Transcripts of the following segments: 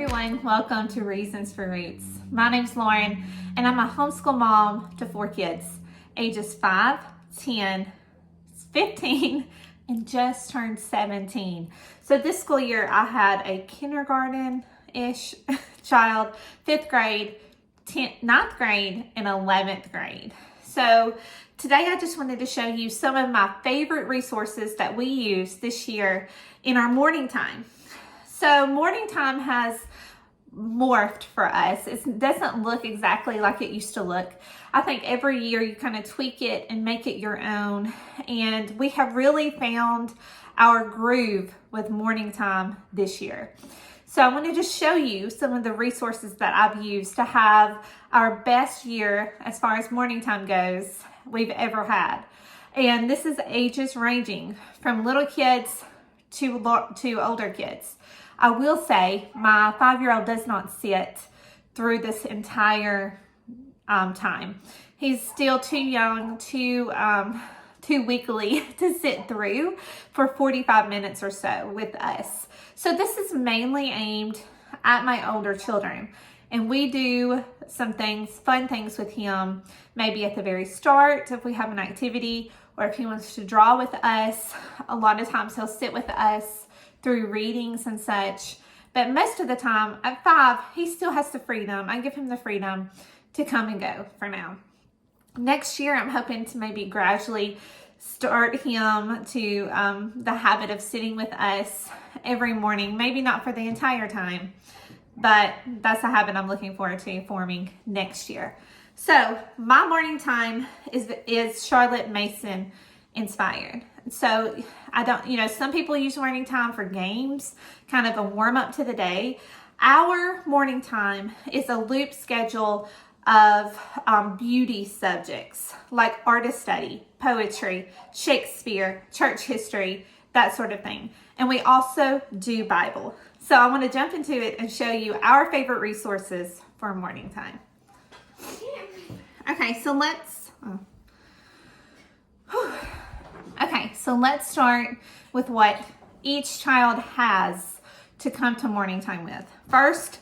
everyone, welcome to Reasons for Roots. My name's Lauren and I'm a homeschool mom to 4 kids, ages 5, 10, 15, and just turned 17. So this school year I had a kindergarten-ish child, 5th grade, 9th grade, and 11th grade. So today I just wanted to show you some of my favorite resources that we use this year in our morning time. So morning time has morphed for us. It doesn't look exactly like it used to look. I think every year you kind of tweak it and make it your own. And we have really found our groove with morning time this year. So I want to just show you some of the resources that I've used to have our best year as far as morning time goes we've ever had. And this is ages ranging from little kids to older kids. I will say my 5-year-old does not sit through this entire time. He's still too young, too weakly to sit through for 45 minutes or so with us. So this is mainly aimed at my older children. And we do some things, fun things with him, maybe at the very start if we have an activity, or if he wants to draw with us. A lot of times he'll sit with us through readings and such. But most of the time, at 5, he still has the freedom. I give him the freedom to come and go for now. Next year, I'm hoping to maybe gradually start him to the habit of sitting with us every morning. Maybe not for the entire time, but that's a habit I'm looking forward to forming next year. So my morning time is Charlotte Mason inspired. So I don't, some people use morning time for games, kind of a warm up to the day. Our morning time is a loop schedule of beauty subjects like artist study, poetry, Shakespeare, church history, that sort of thing. And we also do Bible. So I want to jump into it and show you our favorite resources for morning time. Okay, so let's start with what each child has to come to morning time with. First,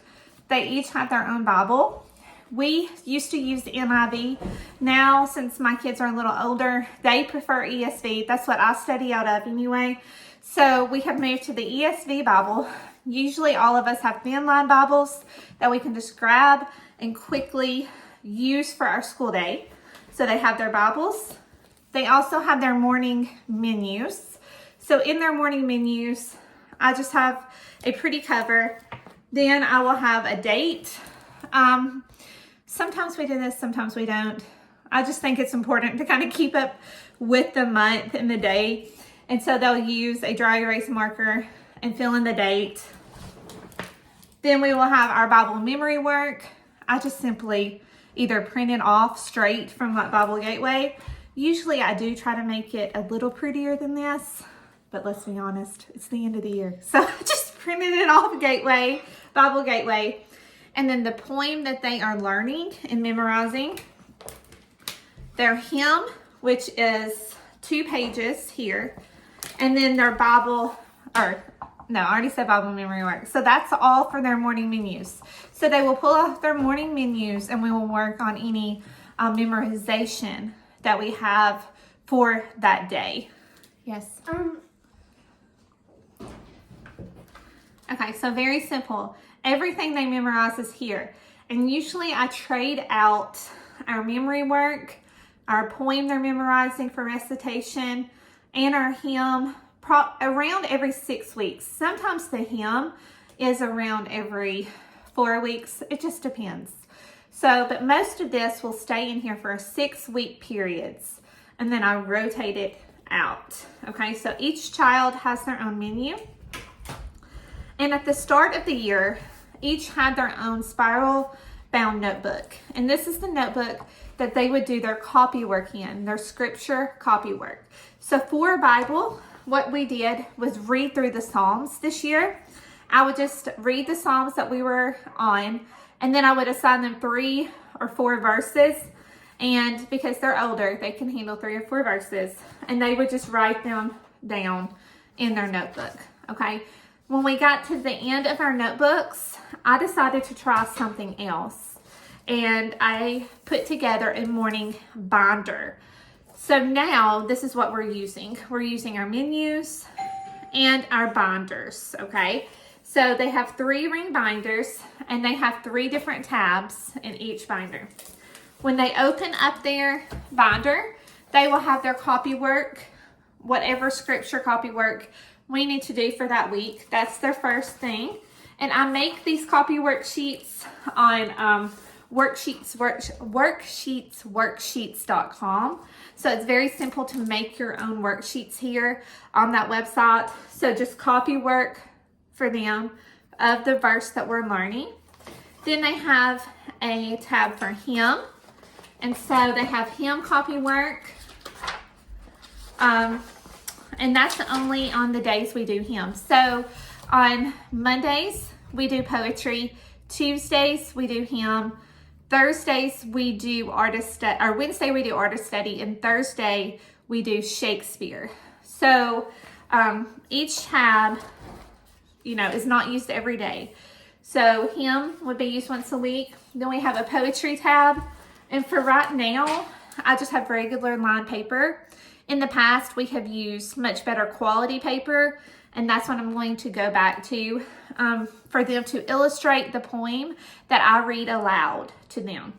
they each have their own Bible. We used to use the NIV. Now, since my kids are a little older, they prefer ESV. That's what I study out of anyway. So we have moved to the ESV Bible. Usually all of us have thin line Bibles that we can just grab and quickly use for our school day. So they have their Bibles. They also have their morning menus. So in their morning menus, I just have a pretty cover. Then I will have a date. Sometimes we do this, sometimes we don't. I just think it's important to kind of keep up with the month and the day. And so they'll use a dry erase marker and fill in the date. Then we will have our Bible memory work. I just simply either print it off straight from my Bible Gateway. Usually I do try to make it a little prettier than this, but let's be honest, it's the end of the year. So I just printed it off Gateway, Bible Gateway. And then the poem that they are learning and memorizing, their hymn, which is 2 pages here, and then their Bible, I already said Bible memory work. So that's all for their morning menus. So they will pull off their morning menus and we will work on any memorization that we have for that day. Yes. Okay, so very simple. Everything they memorize is here. And usually I trade out our memory work, our poem they're memorizing for recitation, and our hymn around every 6 weeks. Sometimes the hymn is around every 4 weeks. It just depends. So, but most of this will stay in here for 6-week periods. And then I rotate it out. Okay, so each child has their own menu. And at the start of the year, each had their own spiral bound notebook. And this is the notebook that they would do their copy work in, their scripture copy work. So for Bible, what we did was read through the Psalms this year. I would just read the Psalms that we were on, and then I would assign them 3 or 4 verses. And because they're older, they can handle 3 or 4 verses, and they would just write them down in their notebook. Okay. when we got to the end of our notebooks, I decided to try something else. And I put together a morning binder. So now this is what we're using. We're using our menus and our binders, okay? So they have 3 ring binders and they have 3 different tabs in each binder. When they open up their binder, they will have their copy work, whatever scripture copy work we need to do for that week. That's their first thing. And I make these copy worksheets on worksheets.com. So it's very simple to make your own worksheets here on that website. So just copy work for them of the verse that we're learning. Then they have a tab for hymn. And so they have hymn copy work. And that's only on the days we do hymn. So on Mondays, we do poetry. Tuesdays, we do hymn. Thursdays, we do Wednesday, we do artist study. And Thursday, we do Shakespeare. So each tab, is not used every day. So hymn would be used once a week. Then we have a poetry tab. And for right now, I just have regular lined paper. In the past, we have used much better quality paper, and that's what I'm going to go back to for them to illustrate the poem that I read aloud to them.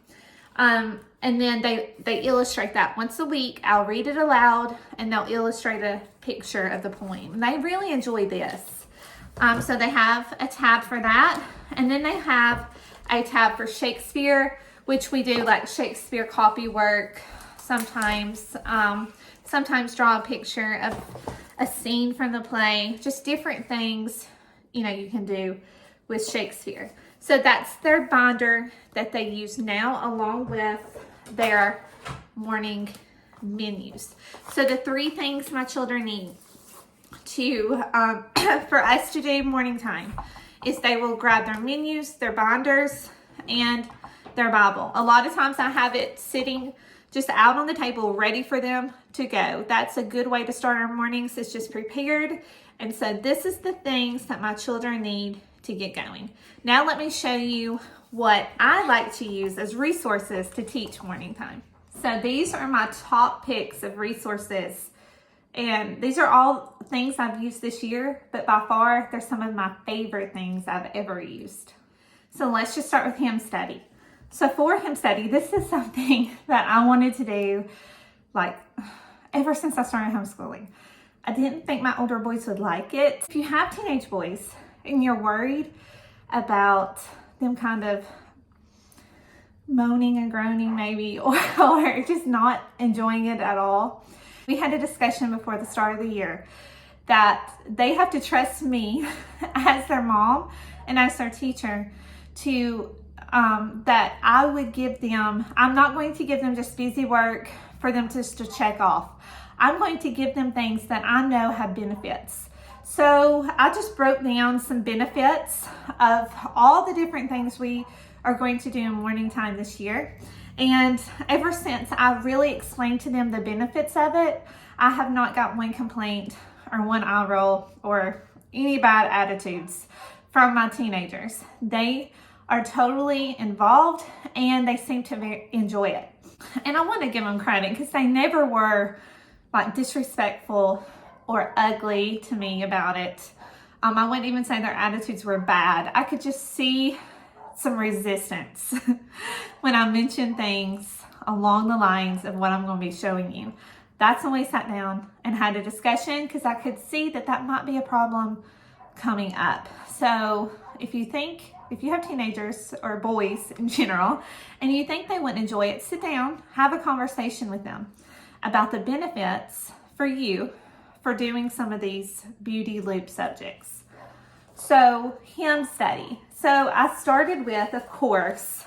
And then they illustrate that once a week. I'll read it aloud, and they'll illustrate a picture of the poem. And they really enjoy this. So they have a tab for that, and then they have a tab for Shakespeare, which we do like Shakespeare copy work sometimes. Sometimes draw a picture of a scene from the play, just different things, you can do with Shakespeare. So that's their binder that they use now along with their morning menus. So the 3 things my children need to for us to do morning time is they will grab their menus, their binders, and their Bible. A lot of times I have it sitting just out on the table ready for them to go. That's a good way to start our mornings. It's just prepared. And so this is the things that my children need to get going. Now let me show you what I like to use as resources to teach morning time. So these are my top picks of resources. And these are all things I've used this year, but by far they're some of my favorite things I've ever used. So let's just start with hymn study. So for hymn study, this is something that I wanted to do ever since I started homeschooling. I didn't think my older boys would like it. If you have teenage boys and you're worried about them kind of moaning and groaning maybe, or just not enjoying it at all, we had a discussion before the start of the year that they have to trust me as their mom and as their teacher to that I would give them, I'm not going to give them just busy work for them just to check off. I'm going to give them things that I know have benefits. So I just broke down some benefits of all the different things we are going to do in morning time this year. And ever since I really explained to them the benefits of it, I have not got one complaint or one eye roll or any bad attitudes from my teenagers. They are totally involved and they seem to enjoy it. And I want to give them credit because they never were disrespectful or ugly to me about it. I wouldn't even say their attitudes were bad. I could just see some resistance when I mentioned things along the lines of what I'm going to be showing you. That's when we sat down and had a discussion because I could see that might be a problem coming up. So if you have teenagers or boys in general, and you think they wouldn't enjoy it, sit down, have a conversation with them about the benefits for you for doing some of these beauty loop subjects. So hymn study. So I started with, of course,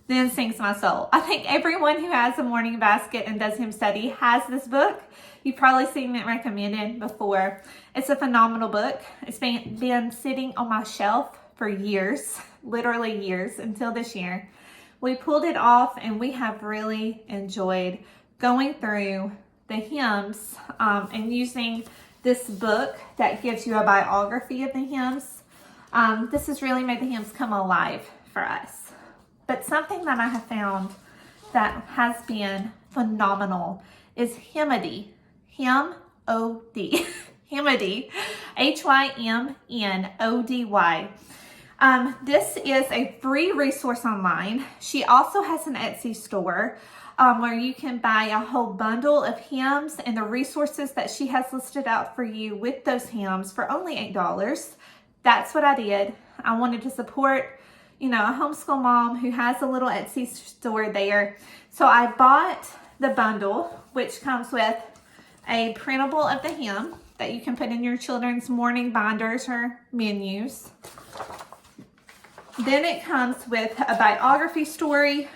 Then Sings My Soul. I think everyone who has a morning basket and does hymn study has this book. You've probably seen it recommended before. It's a phenomenal book. It's been sitting on my shelf for years, literally years, until this year. We pulled it off and we have really enjoyed going through the hymns and using this book that gives you a biography of the hymns. This has really made the hymns come alive for us. But something that I have found that has been phenomenal is Hymnody. Hymnody. Hymnody. Hymnody. This is a free resource online. She also has an Etsy store where you can buy a whole bundle of hymns and the resources that she has listed out for you with those hymns for only $8. That's what I did. I wanted to support, a homeschool mom who has a little Etsy store there. So I bought the bundle, which comes with a printable of the hymn that you can put in your children's morning binders or menus. Then it comes with a biography story.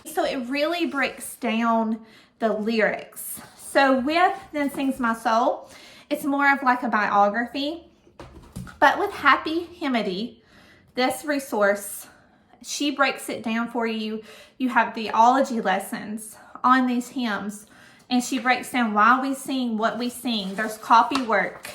So it really breaks down the lyrics. So with Then Sings My Soul, it's more of like a biography. But with Happy Hymnody, this resource, she breaks it down for you. You have theology lessons on these hymns, and she breaks down why we sing what we sing. There's copy work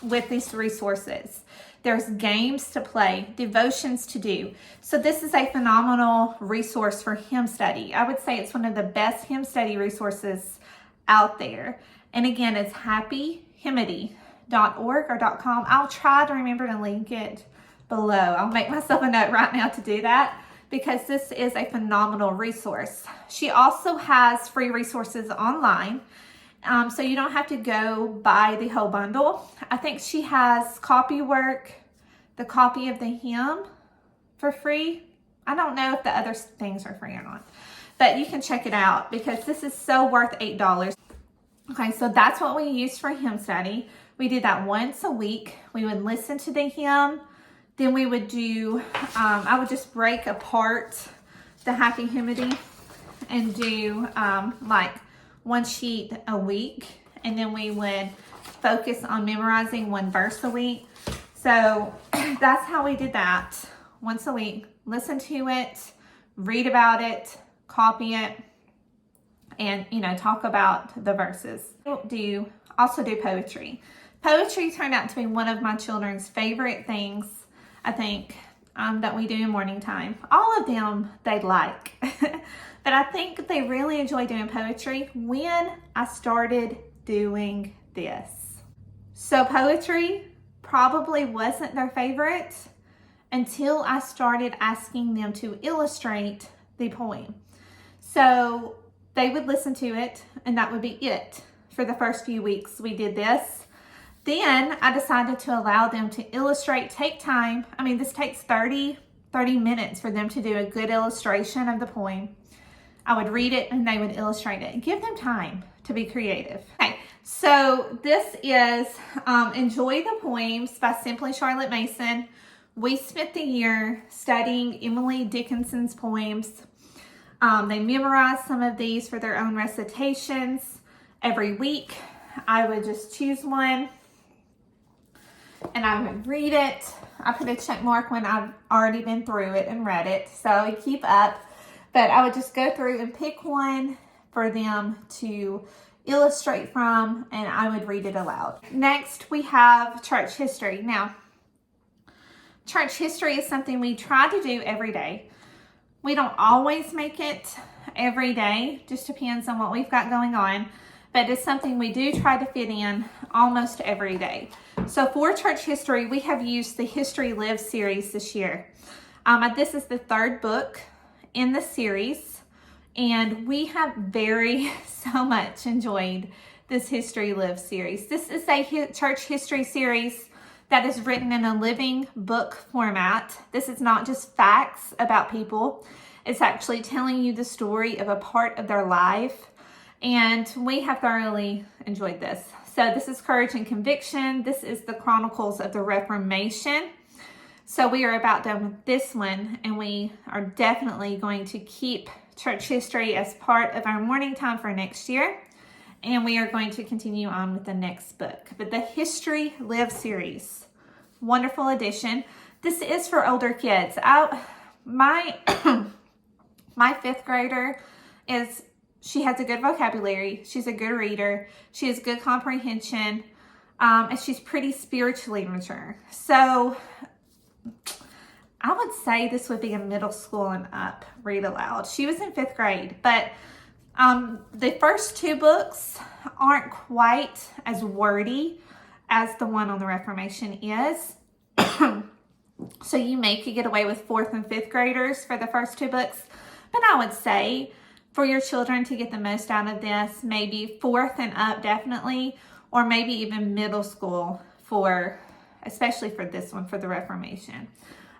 with these resources. There's games to play, devotions to do. So this is a phenomenal resource for hymn study. I would say it's one of the best hymn study resources out there. And again, it's happyhymnody.org or .com. I'll try to remember to link it below. I'll make myself a note right now to do that because this is a phenomenal resource. She also has free resources online. So you don't have to go buy the whole bundle. I think she has copy work, the copy of the hymn for free. I don't know if the other things are free or not, but you can check it out because this is so worth $8. Okay, so that's what we used for hymn study. We did that once a week. We would listen to the hymn. Then we would do, I would just break apart the Happy Hymnody and do like one sheet a week, and then we would focus on memorizing one verse a week. So that's how we did that once a week. Listen to it, read about it, copy it, and talk about the verses. Also do poetry. Poetry turned out to be one of my children's favorite things, I think, that we do in morning time. All of them they like. But I think they really enjoy doing poetry when I started doing this. So poetry probably wasn't their favorite until I started asking them to illustrate the poem. So they would listen to it, and that would be it for the first few weeks we did this. Then I decided to allow them to illustrate, take time. I mean, this takes 30 minutes for them to do a good illustration of the poem. I would read it and they would illustrate it. Give them time to be creative. Okay, so this is Enjoy the Poems by Simply Charlotte Mason. We spent the year studying Emily Dickinson's poems. They memorized some of these for their own recitations. Every week, I would just choose one and I would read it. I put a check mark when I've already been through it and read it, so I would keep up. But I would just go through and pick one for them to illustrate from, and I would read it aloud. Next, we have church history. Now, church history is something we try to do every day. We don't always make it every day, just depends on what we've got going on, but it's something we do try to fit in almost every day. So for church history, we have used the History Lives series this year. This is the third book in the series, and we have so much enjoyed this History Lives series. This is a church history series that is written in a living book format. This is not just facts about people. It's actually telling you the story of a part of their life, and we have thoroughly enjoyed this. So this is Courage and Conviction. This is the Chronicles of the Reformation. So we are about done with this one, and we are definitely going to keep church history as part of our morning time for next year. And we are going to continue on with the next book. But the History Lives series, wonderful addition. This is for older kids. My fifth grader she has a good vocabulary. She's a good reader. She has good comprehension. and she's pretty spiritually mature. So I would say this would be a middle school and up read aloud. She was in 5th grade, but the first 2 books aren't quite as wordy as the one on the Reformation is. So you could get away with 4th and 5th graders for the first 2 books. But I would say for your children to get the most out of this, maybe 4th and up definitely, or maybe even middle school especially for this one, for the Reformation.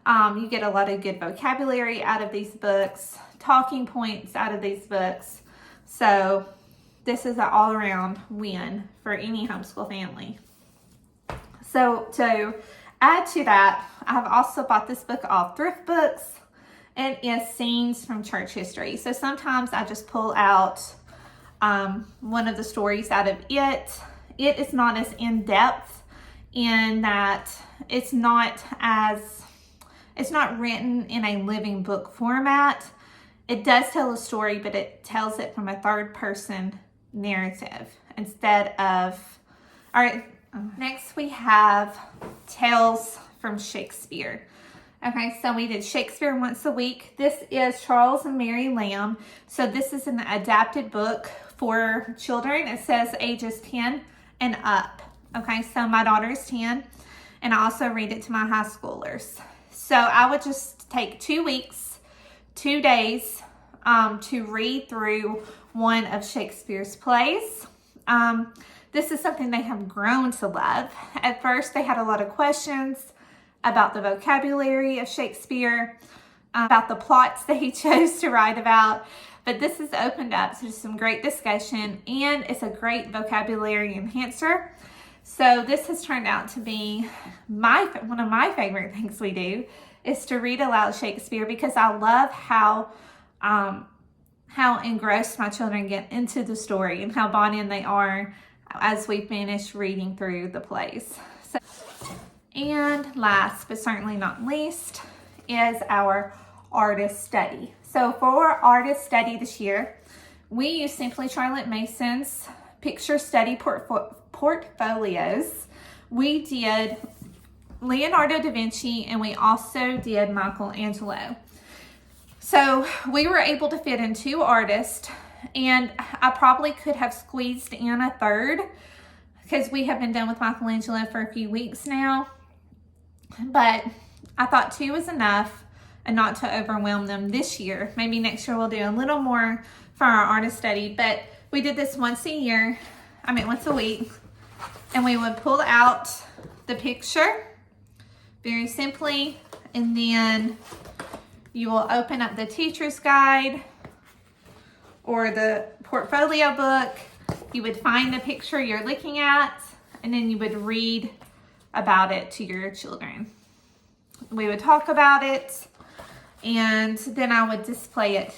You get a lot of good vocabulary out of these books, talking points out of these books. So this is an all-around win for any homeschool family. So to add to that, I've also bought this book off Thrift Books. It is Scenes from Church History. So sometimes I just pull out one of the stories out of it. It is not as in-depth in that it's not written in a living book format. It does tell a story, but it tells it from a third-person narrative instead of... All right, next we have Tales from Shakespeare. Okay, so we did Shakespeare once a week. This is Charles and Mary Lamb. So this is an adapted book for children. It says ages 10 and up. Okay, so my daughter is 10, and I also read it to my high schoolers. So I would just take 2 weeks, 2 days to read through one of Shakespeare's plays. This is something they have grown to love. At first, they had a lot of questions about the vocabulary of Shakespeare, about the plots that he chose to write about. But this has opened up to some great discussion, and it's a great vocabulary enhancer. So this has turned out to be one of my favorite things we do, is to read aloud Shakespeare, because I love how engrossed my children get into the story and how bought in they are as we finish reading through the plays. And last but certainly not least is our artist study. So for our artist study this year, we use Simply Charlotte Mason's picture study portfolios. We did Leonardo da Vinci, and we also did Michelangelo. So we were able to fit in 2 artists, and I probably could have squeezed in a third because we have been done with Michelangelo for a few weeks now. But I thought 2 was enough and not to overwhelm them this year. Maybe next year we'll do a little more for our artist study. But we did this once a week. And we would pull out the picture very simply. And then you will open up the teacher's guide or the portfolio book. You would find the picture you're looking at, and then you would read about it to your children. We would talk about it, and then I would display it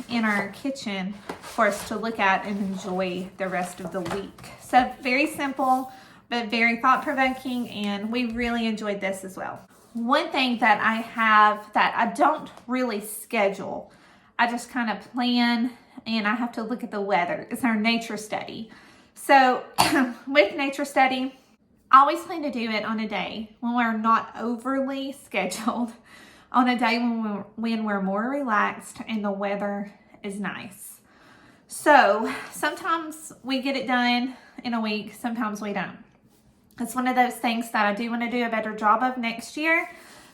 in our kitchen for us to look at and enjoy the rest of the week. So very simple, but very thought-provoking, and we really enjoyed this as well. One thing that I have that I don't really schedule, I just kind of plan, and I have to look at the weather, is our nature study. So with nature study, I always plan to do it on a day when we're not overly scheduled, on a day when we're more relaxed and the weather is nice. So sometimes we get it done in a week, sometimes we don't. It's one of those things that I do want to do a better job of next year,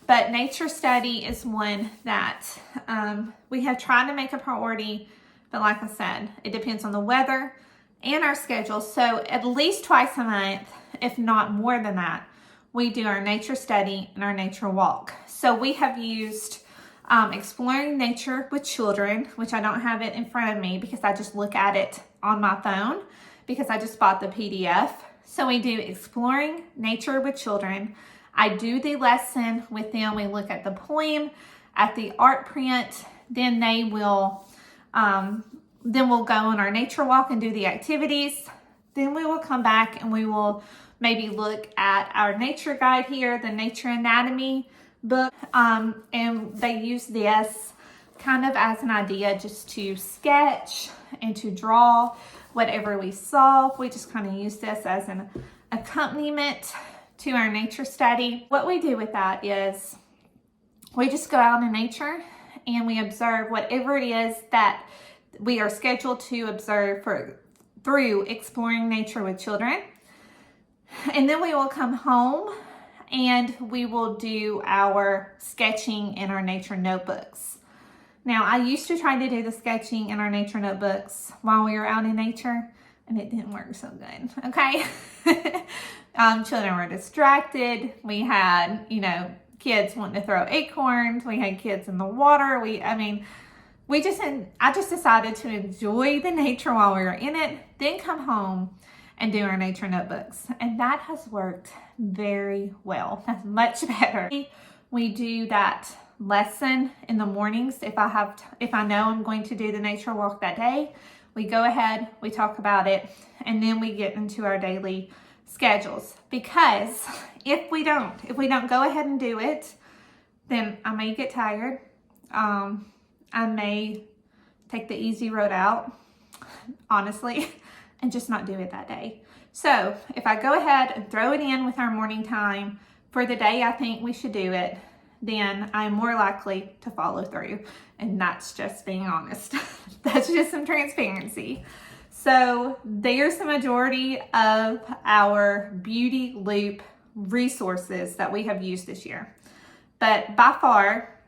but nature study is one that we have tried to make a priority, but like I said, it depends on the weather and our schedule. So at least twice a month, if not more than that, we do our nature study and our nature walk. So we have used Exploring Nature with Children, which I don't have it in front of me because I just look at it on my phone because I just bought the PDF. So we do Exploring Nature with Children. I do the lesson with them. We look at the poem, at the art print, then we'll go on our nature walk and do the activities. Then we will come back and we will maybe look at our nature guide here, the Nature Anatomy book. And they use this kind of as an idea just to sketch and to draw whatever we saw. We just kind of use this as accompaniment to our nature study. What we do with that is we just go out in nature and we observe whatever it is that we are scheduled to observe through exploring nature with children. And then we will come home and we will do our sketching in our nature notebooks. Now, I used to try to do the sketching in our nature notebooks while we were out in nature, and it didn't work so good, okay? Children were distracted. We had, kids wanting to throw acorns. We had kids in the water. I just decided to enjoy the nature while we were in it, then come home and do our nature notebooks. And that has worked very well. That's much better. We do that lesson in the mornings. If I know I'm going to do the nature walk that day, we go ahead, we talk about it, and then we get into our daily schedules. Because if we don't go ahead and do it, then I may get tired. I may take the easy road out, honestly, and just not do it that day. So if I go ahead and throw it in with our morning time for the day I think we should do it, then I'm more likely to follow through. And that's just being honest. That's just some transparency. So there's the majority of our beauty loop resources that we have used this year. But by far,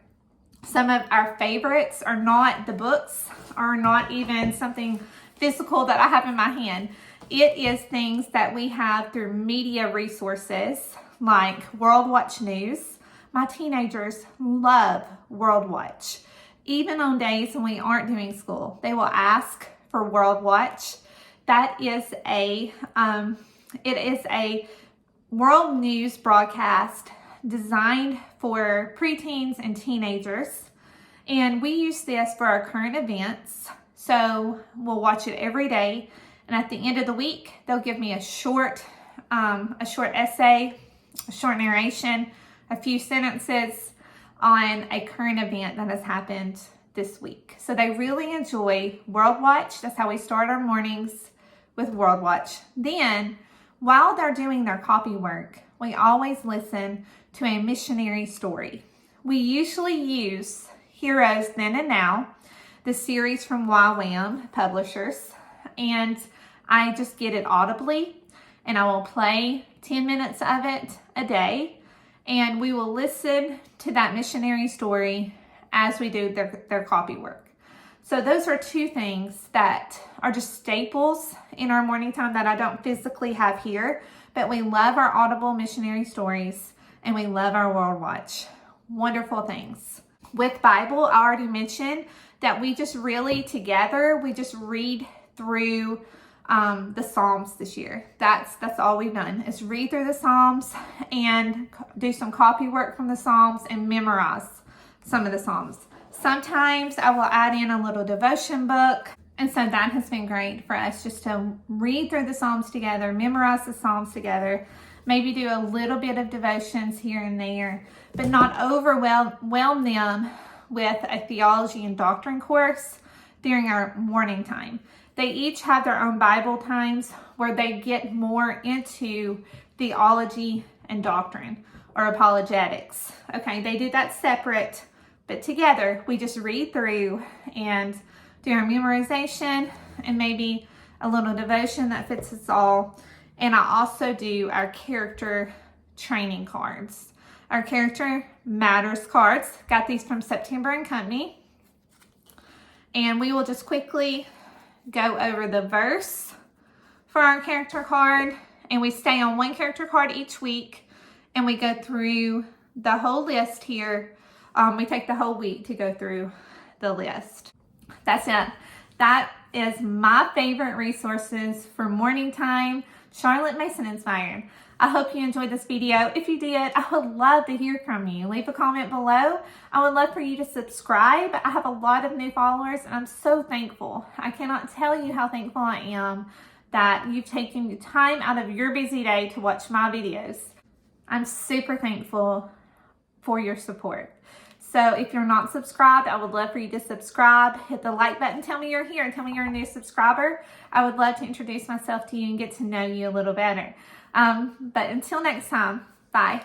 some of our favorites are not the books, are not even something physical that I have in my hand. It is things that we have through media resources like World Watch News. My teenagers love World Watch. Even on days when we aren't doing school, they will ask for World Watch. That is it is a world news broadcast designed for preteens and teenagers. And we use this for our current events. So we'll watch it every day. And at the end of the week, they'll give me a short essay, a short narration, a few sentences on a current event that has happened this week. So they really enjoy World Watch. That's how we start our mornings, with World Watch. Then, while they're doing their copy work, we always listen to a missionary story. We usually use Heroes Then and Now, the series from YWAM Publishers, and I just get it audibly, and I will play 10 minutes of it a day, and we will listen to that missionary story as we do their copy work. So those are two things that are just staples in our morning time that I don't physically have here, but we love our audible missionary stories and we love our World Watch. Wonderful things. With Bible, I already mentioned that we just really together, we just read through the Psalms this year. That's all we've done, is read through the Psalms and do some copy work from the Psalms and memorize some of the Psalms. Sometimes I will add in a little devotion book. And so that has been great for us, just to read through the Psalms together, memorize the Psalms together, maybe do a little bit of devotions here and there, but not overwhelm them with a theology and doctrine course during our morning time. They each have their own Bible times where they get more into theology and doctrine or apologetics. Okay, they do that separate, but together we just read through and do our memorization and maybe a little devotion that fits us all. And I also do our character training cards. Our Character Matters cards. Got these from September and Company. And we will just quickly go over the verse for our character card. And we stay on one character card each week. And we go through the whole list here. We take the whole week to go through the list. That's it. That is my favorite resources for morning time, Charlotte Mason inspired. I hope you enjoyed this video. If you did, I would love to hear from you. Leave a comment below. I would love for you to subscribe. I have a lot of new followers and I'm so thankful. I cannot tell you how thankful I am that you've taken the time out of your busy day to watch my videos. I'm super thankful for your support. So if you're not subscribed, I would love for you to subscribe. Hit the like button. Tell me you're here and tell me you're a new subscriber. I would love to introduce myself to you and get to know you a little better. But until next time, bye.